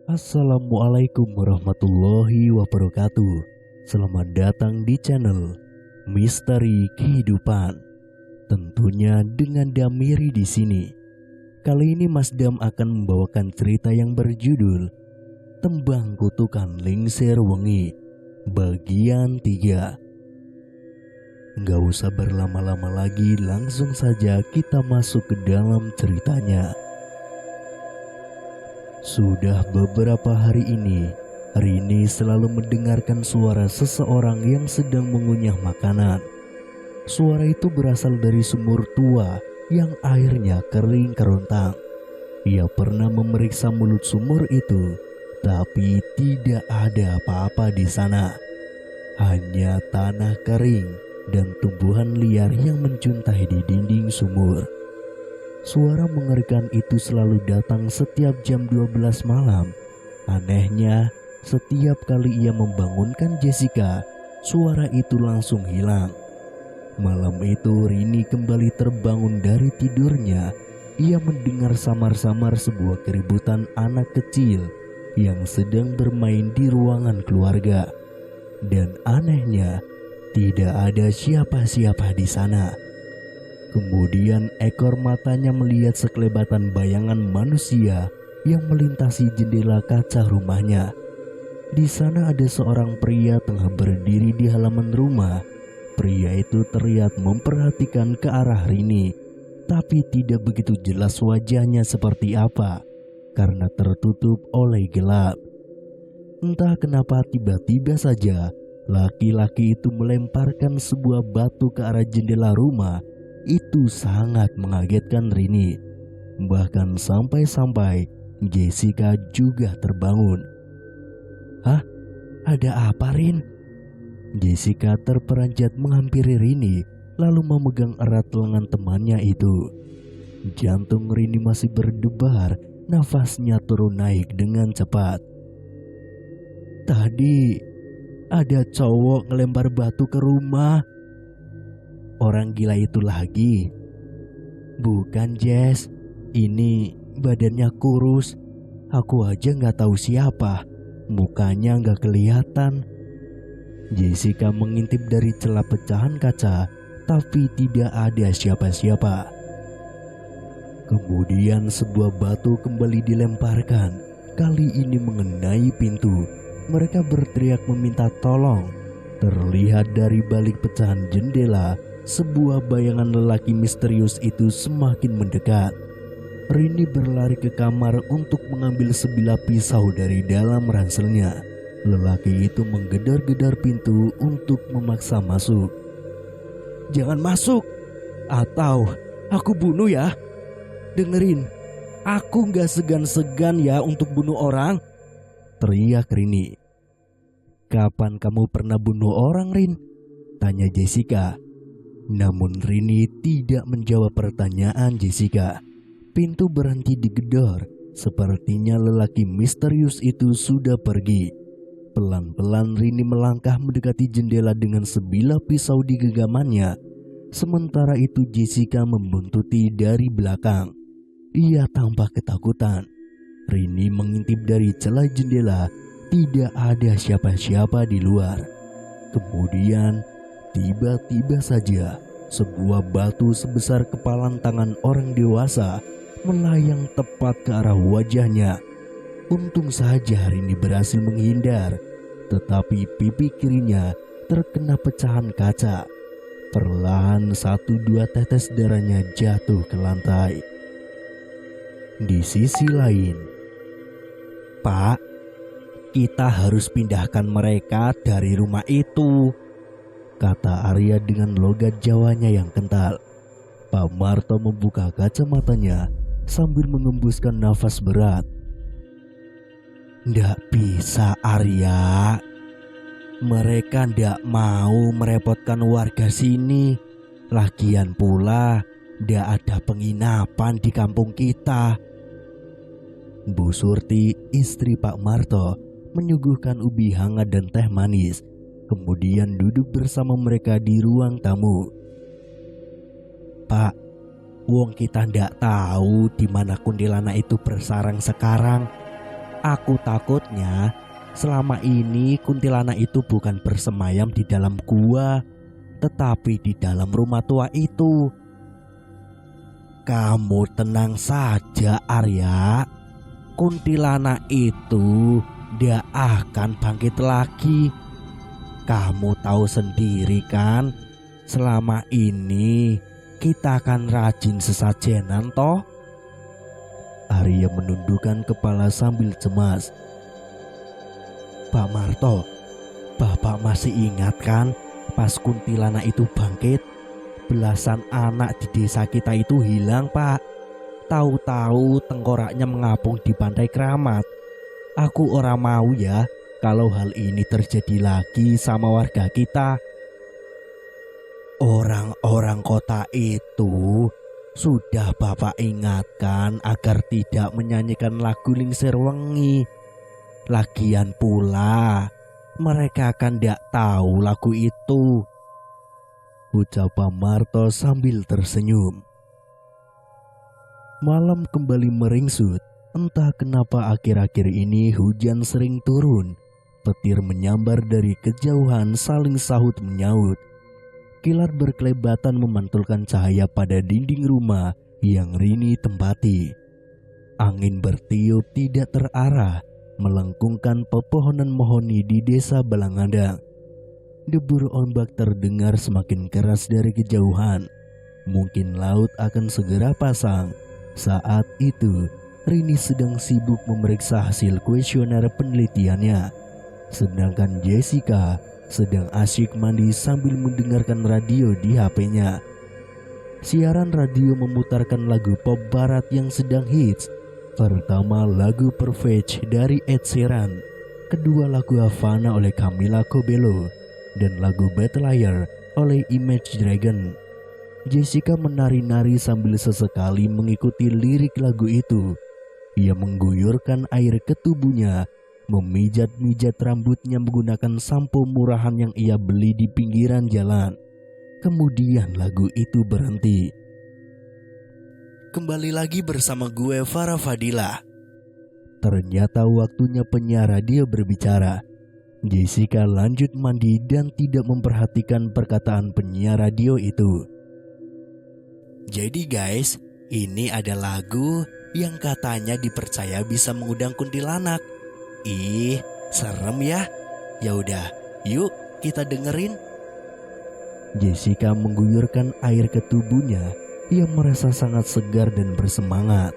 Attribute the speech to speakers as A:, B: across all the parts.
A: Assalamualaikum warahmatullahi wabarakatuh. Selamat datang di channel Misteri Kehidupan. Tentunya dengan Damiri di sini. Kali ini Mas Dam akan membawakan cerita yang berjudul Tembang Kutukan Lingser Wengi bagian 3. Nggak usah berlama-lama lagi, langsung saja kita masuk ke dalam ceritanya. Sudah beberapa hari ini, Rini selalu mendengarkan suara seseorang yang sedang mengunyah makanan. Suara itu berasal dari sumur tua yang airnya kering kerontang. Ia pernah memeriksa mulut sumur itu, tapi tidak ada apa-apa di sana. Hanya tanah kering dan tumbuhan liar yang mencuntai di dinding sumur. Suara mengerikan itu selalu datang setiap jam 12 malam. Anehnya, setiap kali ia membangunkan Jessica, suara itu langsung hilang. Malam itu Rini kembali terbangun dari tidurnya. Ia mendengar samar-samar sebuah keributan anak kecil yang sedang bermain di ruangan keluarga. Dan anehnya, tidak ada siapa-siapa di sana. Kemudian ekor matanya melihat sekelebatan bayangan manusia yang melintasi jendela kaca rumahnya. Di sana ada seorang pria tengah berdiri di halaman rumah. Pria itu terlihat memperhatikan ke arah Rini, tapi tidak begitu jelas wajahnya seperti apa karena tertutup oleh gelap. Entah kenapa tiba-tiba saja laki-laki itu melemparkan sebuah batu ke arah jendela rumah. Itu sangat mengagetkan Rini. Bahkan sampai-sampai Jessica juga terbangun. "Hah? Ada apa, Rin?" Jessica terperanjat menghampiri Rini, lalu memegang erat lengan temannya itu. Jantung Rini masih berdebar, nafasnya turun naik dengan cepat. "Tadi ada cowok ngelempar batu ke rumah." "Orang gila itu lagi?" "Bukan, Jess. Ini badannya kurus. Aku aja nggak tahu siapa. Mukanya nggak kelihatan." Jessica mengintip dari celah pecahan kaca, tapi tidak ada siapa-siapa. Kemudian sebuah batu kembali dilemparkan. Kali ini mengenai pintu. Mereka berteriak meminta tolong. Terlihat dari balik pecahan jendela, sebuah bayangan lelaki misterius itu semakin mendekat. Rini berlari ke kamar untuk mengambil sebilah pisau dari dalam ranselnya. Lelaki itu menggedor-gedor pintu untuk memaksa masuk. "Jangan masuk, atau aku bunuh ya. Dengerin, aku gak segan-segan ya untuk bunuh orang," teriak Rini. "Kapan kamu pernah bunuh orang, Rin?" tanya Jessica. Namun Rini tidak menjawab pertanyaan Jessica. Pintu berhenti digedor. Sepertinya lelaki misterius itu sudah pergi. Pelan-pelan Rini melangkah mendekati jendela dengan sebilah pisau di genggamannya. Sementara itu Jessica membuntuti dari belakang. Ia tampak ketakutan. Rini mengintip dari celah jendela. Tidak ada siapa-siapa di luar. Kemudian tiba-tiba saja sebuah batu sebesar kepalan tangan orang dewasa melayang tepat ke arah wajahnya. Untung saja Rini berhasil menghindar, tetapi pipi kirinya terkena pecahan kaca. Perlahan 1-2 tetes darahnya jatuh ke lantai. Di sisi lain, "Pak, kita harus pindahkan mereka dari rumah itu," kata Arya dengan logat Jawanya yang kental. Pak Marto membuka kacamatanya sambil mengembuskan nafas berat. "Ndak bisa, Arya. Mereka ndak mau merepotkan warga sini. Lagian pula ndak ada penginapan di kampung kita." Bu Surti, istri Pak Marto, menyuguhkan ubi hangat dan teh manis. Kemudian duduk bersama mereka di ruang tamu. "Pak, wong kita ndak tahu di mana kuntilanak itu bersarang sekarang. Aku takutnya selama ini kuntilanak itu bukan bersemayam di dalam gua, tetapi di dalam rumah tua itu. Kamu tenang saja, Arya. Kuntilanak itu dia akan bangkit lagi. Kamu tahu sendiri kan, selama ini kita akan rajin sesajenan toh? Arya menundukkan kepala sambil cemas. Pak Marto, Bapak masih ingat kan pas kuntilanak itu bangkit? Belasan anak di desa kita itu hilang, Pak. Tahu-tahu tengkoraknya mengapung di pantai Keramat. Aku ora mau ya kalau hal ini terjadi lagi sama warga kita. Orang-orang kota itu sudah Bapak ingatkan agar tidak menyanyikan lagu Lingsir Wengi. Lagian pula mereka kan tidak tahu lagu itu, ucap Pak Marto sambil tersenyum. Malam kembali meringsut. Entah kenapa akhir-akhir ini hujan sering turun. Petir menyambar dari kejauhan saling sahut menyaut. Kilat berkelebatan memantulkan cahaya pada dinding rumah yang Rini tempati. Angin bertiup tidak terarah, melengkungkan pepohonan mahoni di desa Balangandang. Debur ombak terdengar semakin keras dari kejauhan. Mungkin laut akan segera pasang. Saat itu, Rini sedang sibuk memeriksa hasil kuesioner penelitiannya. Sedangkan Jessica sedang asyik mandi sambil mendengarkan radio di HP-nya. Siaran radio memutarkan lagu pop barat yang sedang hits. Pertama lagu Perfect dari Ed Sheeran, kedua lagu Havana oleh Camila Cabello, dan lagu Bad Liar oleh Imagine Dragon. Jessica menari-nari sambil sesekali mengikuti lirik lagu itu. Ia mengguyurkan air ke tubuhnya, memijat-mijat rambutnya menggunakan sampo murahan yang ia beli di pinggiran jalan. Kemudian lagu itu berhenti. Kembali lagi bersama gue Farah Fadila. Ternyata waktunya penyiar radio berbicara. Jessica lanjut mandi dan tidak memperhatikan perkataan penyiar radio itu. Jadi guys, ini ada lagu yang katanya dipercaya bisa mengundang kuntilanak. Ih, serem ya. Ya udah, yuk kita dengerin. Jessica mengguyurkan air ke tubuhnya. Ia merasa sangat segar dan bersemangat.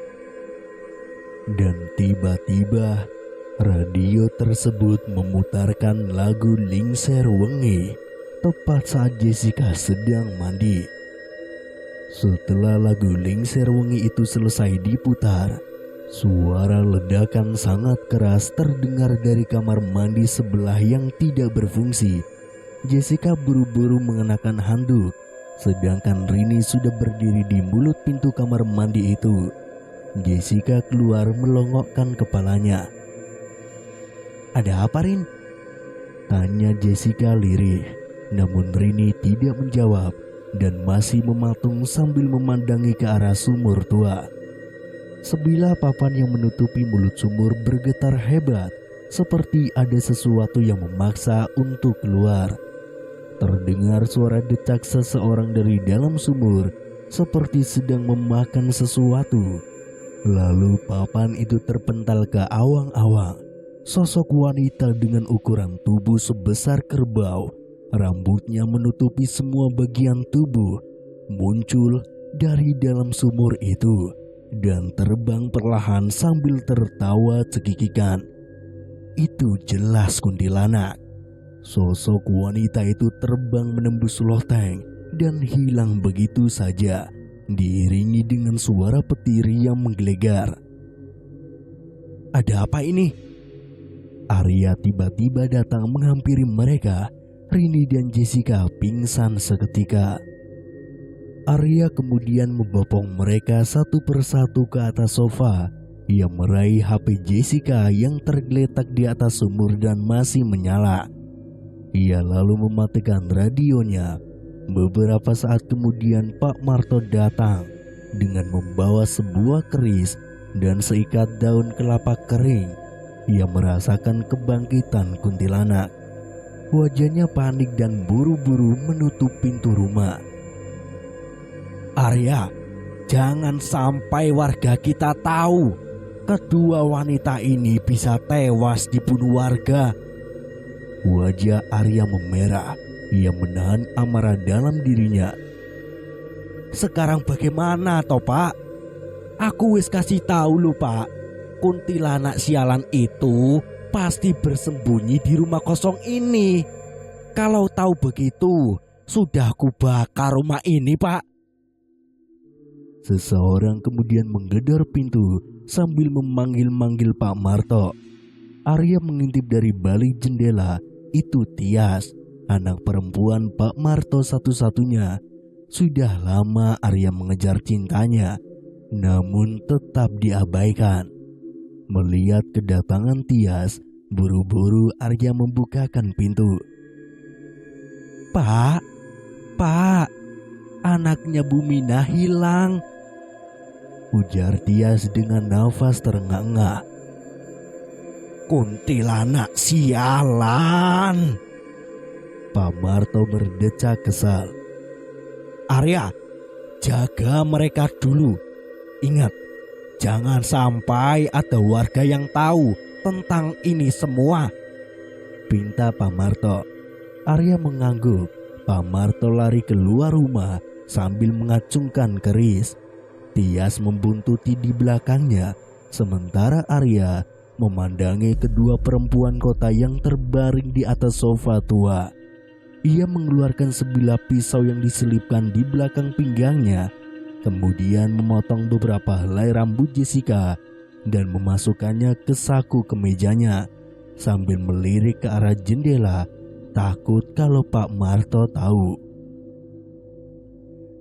A: Dan tiba-tiba radio tersebut memutarkan lagu Lingsir Wengi tepat saat Jessica sedang mandi. Setelah lagu Lingsir Wengi itu selesai diputar, suara ledakan sangat keras terdengar dari kamar mandi sebelah yang tidak berfungsi. Jessica buru-buru mengenakan handuk, sedangkan Rini sudah berdiri di mulut pintu kamar mandi itu. Jessica keluar melongokkan kepalanya. Ada apa, Rin? Tanya Jessica lirih. Namun Rini tidak menjawab dan masih mematung sambil memandangi ke arah sumur tua. Sebilah papan yang menutupi mulut sumur bergetar hebat, seperti ada sesuatu yang memaksa untuk keluar. Terdengar suara decak seseorang dari dalam sumur, seperti sedang memakan sesuatu. Lalu papan itu terpental ke awang-awang. Sosok wanita dengan ukuran tubuh sebesar kerbau, rambutnya menutupi semua bagian tubuh, muncul dari dalam sumur itu dan terbang perlahan sambil tertawa cekikikan. Itu jelas kuntilanak. Sosok wanita itu terbang menembus loteng dan hilang begitu saja, diiringi dengan suara petir yang menggelegar. Ada apa ini? Arya tiba-tiba datang menghampiri mereka. Rini dan Jessica pingsan seketika. Arya kemudian membopong mereka satu persatu ke atas sofa. Ia meraih HP Jessica yang tergeletak di atas sumur dan masih menyala. Ia lalu mematikan radionya. Beberapa saat kemudian Pak Marto datang dengan membawa sebuah keris dan seikat daun kelapa kering. ia merasakan kebangkitan kuntilanak. Wajahnya panik dan buru-buru menutup pintu rumah. "Arya, jangan sampai warga kita tahu. Kedua wanita ini bisa tewas dibunuh warga." Wajah Arya memerah. Ia menahan amarah dalam dirinya. "Sekarang bagaimana toh, Pak? Aku wis kasih tahu lu, Pak. Kuntilanak sialan itu pasti bersembunyi di rumah kosong ini. Kalau tahu begitu, sudah aku bakar rumah ini, Pak." Seseorang kemudian menggedor pintu sambil memanggil-manggil Pak Marto. Arya mengintip dari balik jendela. Itu Tias, anak perempuan Pak Marto satu-satunya. Sudah lama Arya mengejar cintanya, namun tetap diabaikan. Melihat kedatangan Tias, buru-buru Arya membukakan pintu. Pak, anaknya Bu Mina hilang," ujar Tias dengan nafas terengah-engah. "Kuntilanak sialan!" Pak Marto berdecak kesal. "Arya, jaga mereka dulu. Ingat, jangan sampai ada warga yang tahu tentang ini semua," pinta Pak Marto. Arya mengangguk. Pak Marto lari keluar rumah sambil mengacungkan keris. Tias membuntuti di belakangnya, sementara Arya memandangi kedua perempuan kota yang terbaring di atas sofa tua. Ia mengeluarkan sebilah pisau yang diselipkan di belakang pinggangnya, kemudian memotong beberapa helai rambut Jessica dan memasukkannya ke saku kemejanya sambil melirik ke arah jendela, takut kalau Pak Marto tahu.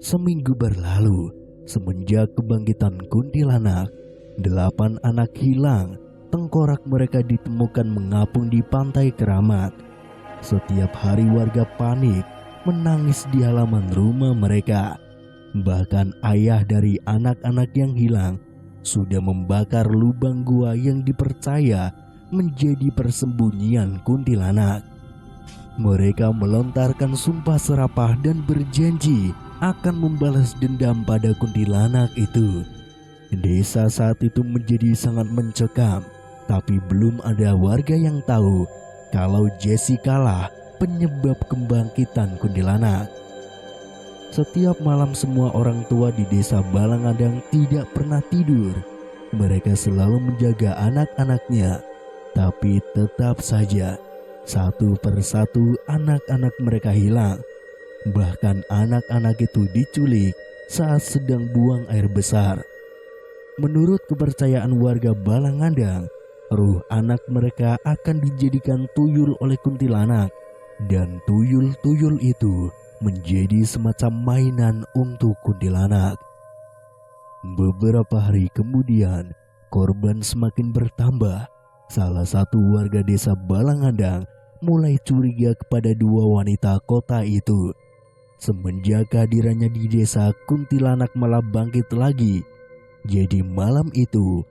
A: Seminggu berlalu semenjak kebangkitan kuntilanak. 8 anak hilang. Tengkorak mereka ditemukan mengapung di pantai Keramat. Setiap hari warga panik menangis di halaman rumah mereka. Bahkan ayah dari anak-anak yang hilang sudah membakar lubang gua yang dipercaya menjadi persembunyian kuntilanak. Mereka melontarkan sumpah serapah dan berjanji akan membalas dendam pada kuntilanak itu. Desa saat itu menjadi sangat mencekam, tapi belum ada warga yang tahu kalau Jessica lah penyebab kebangkitan kuntilanak. Setiap malam semua orang tua di desa Balangadang tidak pernah tidur. Mereka selalu menjaga anak-anaknya, tapi tetap saja satu persatu anak-anak mereka hilang. Bahkan anak-anak itu diculik saat sedang buang air besar. Menurut kepercayaan warga Balangadang, ruh anak mereka akan dijadikan tuyul oleh kuntilanak, dan tuyul-tuyul itu menjadi semacam mainan untuk kuntilanak. Beberapa hari kemudian, korban semakin bertambah. Salah satu warga desa Balangadang mulai curiga kepada 2 wanita kota itu. Semenjak kehadirannya di desa, kuntilanak malah bangkit lagi. Jadi malam itu,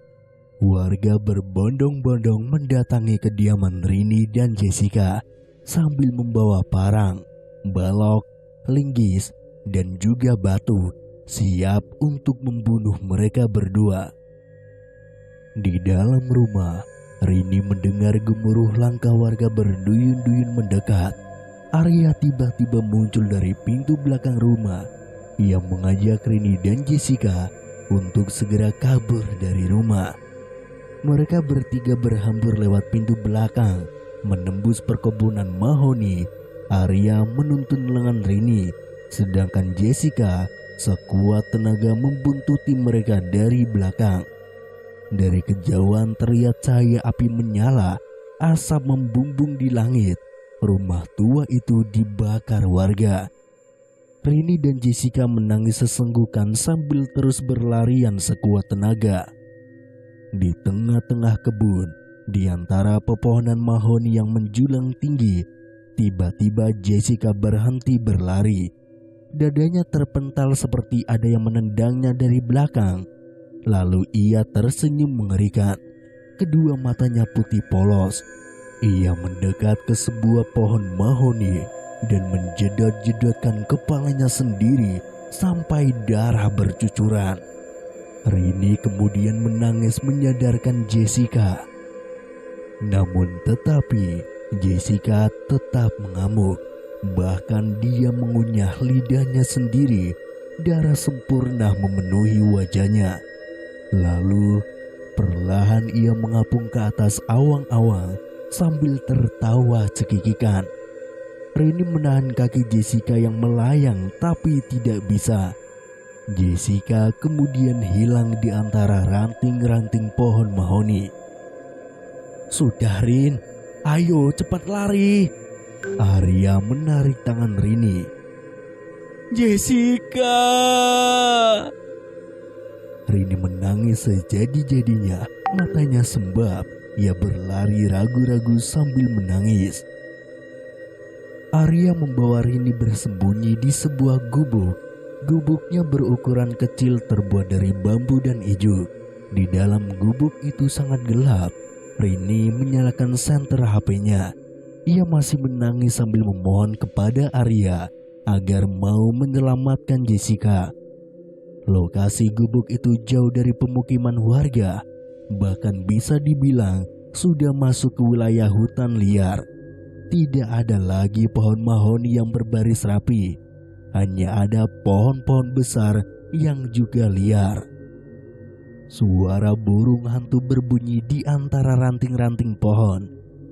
A: warga berbondong-bondong mendatangi kediaman Rini dan Jessica sambil membawa parang, balok, linggis, dan juga batu, siap untuk membunuh mereka berdua. Di dalam rumah, Rini mendengar gemuruh langkah warga berduyun-duyun mendekat. Arya tiba-tiba muncul dari pintu belakang rumah. Ia mengajak Rini dan Jessica untuk segera kabur dari rumah. Mereka bertiga berhambur lewat pintu belakang, menembus perkebunan mahoni. Arya menuntun lengan Rini, sedangkan Jessica sekuat tenaga membuntuti mereka dari belakang. Dari kejauhan terlihat cahaya api menyala, asap membumbung di langit. Rumah tua itu dibakar warga. Rini dan Jessica menangis sesenggukan sambil terus berlarian sekuat tenaga. Di tengah-tengah kebun, di antara pepohonan mahoni yang menjulang tinggi, tiba-tiba Jessica berhenti berlari. Dadanya terpental seperti ada yang menendangnya dari belakang. Lalu ia tersenyum mengerikan. kedua matanya putih polos. Ia mendekat ke sebuah pohon mahoni dan menjedot-jedotkan kepalanya sendiri sampai darah bercucuran. Rini kemudian menangis menyadarkan Jessica. Namun tetapi Jessica tetap mengamuk. Bahkan dia mengunyah lidahnya sendiri. Darah sempurna memenuhi wajahnya. Lalu perlahan ia mengapung ke atas awang-awang sambil tertawa cekikikan. Rini menahan kaki Jessica yang melayang tapi tidak bisa. Jessica kemudian hilang di antara ranting-ranting pohon mahoni. "Sudah Rin, ayo cepat lari." Arya menarik tangan Rini. "Jessica!" Rini menangis sejadi-jadinya, matanya sembab. Ia berlari ragu-ragu sambil menangis. Arya membawa Rini bersembunyi di sebuah gubuk. Gubuknya berukuran kecil terbuat dari bambu dan ijuk. Di dalam gubuk itu sangat gelap. Rini menyalakan senter HP-nya. Ia masih menangis sambil memohon kepada Arya agar mau menyelamatkan Jessica. Lokasi gubuk itu jauh dari pemukiman warga. Bahkan bisa dibilang sudah masuk ke wilayah hutan liar. Tidak ada lagi pohon mahoni yang berbaris rapi. Hanya ada pohon-pohon besar yang juga liar. Suara burung hantu berbunyi di antara ranting-ranting pohon.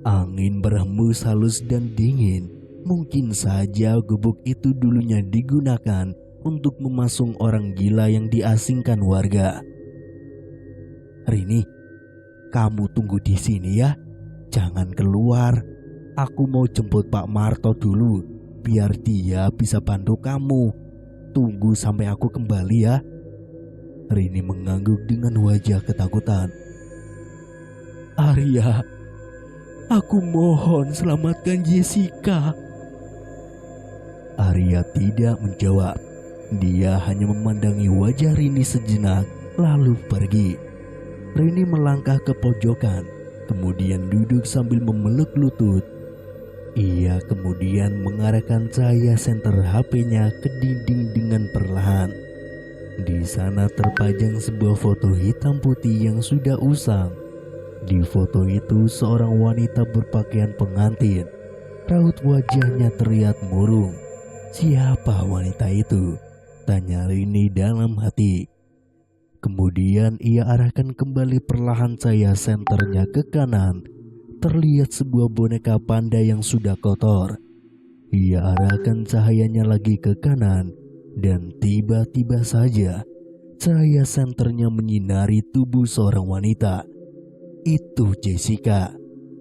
A: Angin berhembus halus dan dingin. Mungkin saja gubuk itu dulunya digunakan untuk memasung orang gila yang diasingkan warga. "Rini, kamu tunggu di sini ya. Jangan keluar. Aku mau jemput Pak Marto dulu, biar dia bisa bantu kamu. Tunggu sampai aku kembali ya." Rini mengangguk dengan wajah ketakutan. "Arya, aku mohon selamatkan Jessica." Arya tidak menjawab. Dia hanya memandangi wajah Rini sejenak lalu pergi. Rini melangkah ke pojokan, kemudian duduk sambil memeluk lutut. Ia kemudian mengarahkan cahaya senter HP-nya ke dinding dengan perlahan. Di sana terpajang sebuah foto hitam putih yang sudah usang. Di foto itu seorang wanita berpakaian pengantin. Raut wajahnya terlihat murung. "Siapa wanita itu?" tanya Rini dalam hati. Kemudian ia arahkan kembali perlahan cahaya senternya ke kanan. Terlihat sebuah boneka panda yang sudah kotor. Ia arahkan cahayanya lagi ke kanan. Dan tiba-tiba saja cahaya senternya menyinari tubuh seorang wanita. Itu Jessica.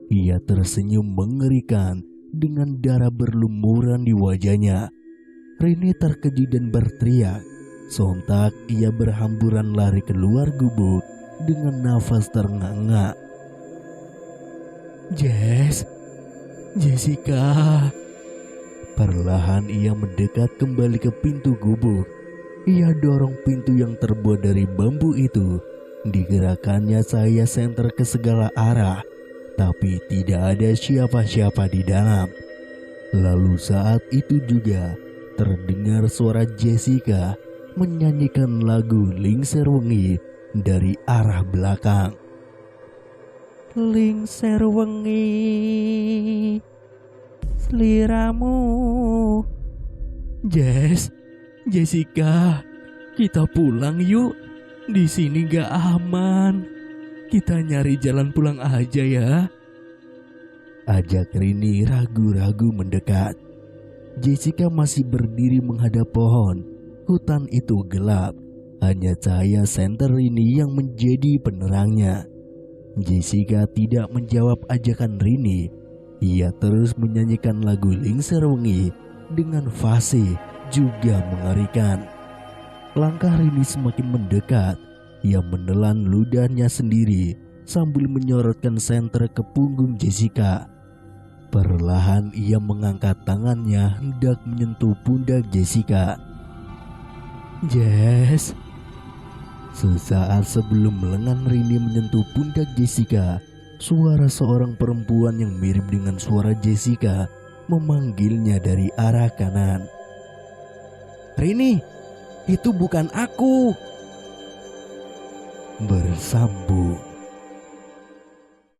A: Ia tersenyum mengerikan dengan darah berlumuran di wajahnya. Rini terkejut dan berteriak. Sontak ia berhamburan lari keluar gubuk dengan nafas ternganga. Jessica. Perlahan ia mendekat kembali ke pintu gubuk. Ia dorong pintu yang terbuat dari bambu itu. Digerakkannya cahaya senter ke segala arah, tapi tidak ada siapa-siapa di dalam. Lalu saat itu juga terdengar suara Jessica menyanyikan lagu Lingser Wengi dari arah belakang. "Lingser wengi seliramu." Jessica, kita pulang yuk. Di sini gak aman. Kita nyari jalan pulang aja ya. Ajak Rini ragu-ragu mendekat. Jessica masih berdiri menghadap pohon. Hutan itu gelap. Hanya cahaya senter Rini yang menjadi penerangnya. Jessica tidak menjawab ajakan Rini. Ia terus menyanyikan lagu Lingser Wengi dengan fasih juga mengerikan. Langkah Rini semakin mendekat. Ia menelan ludahnya sendiri sambil menyorotkan senter ke punggung Jessica. Perlahan ia mengangkat tangannya hendak menyentuh pundak Jessica. Sesaat sebelum lengan Rini menyentuh pundak Jessica, suara seorang perempuan yang mirip dengan suara Jessica memanggilnya dari arah kanan. "Rini, itu bukan aku!" Bersambung.